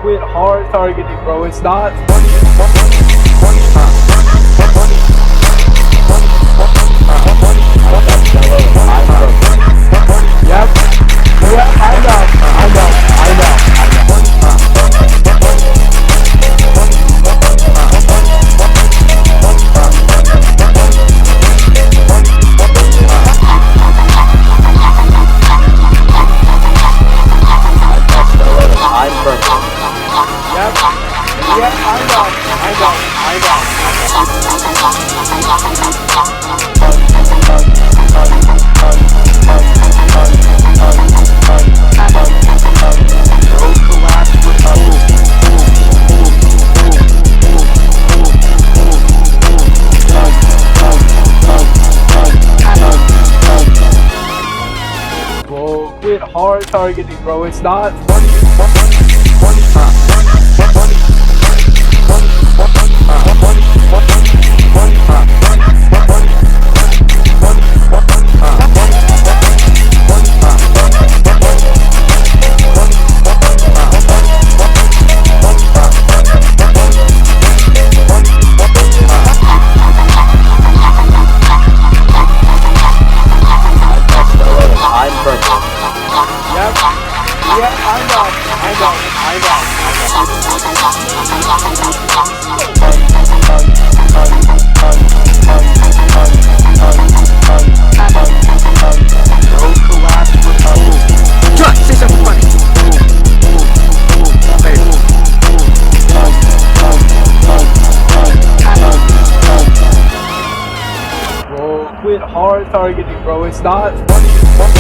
Quit hard targeting, bro. It's not Yep. Yeah, I know. Whoa, quit hard targeting, bro. It's not Quit hard targeting, bro. It's not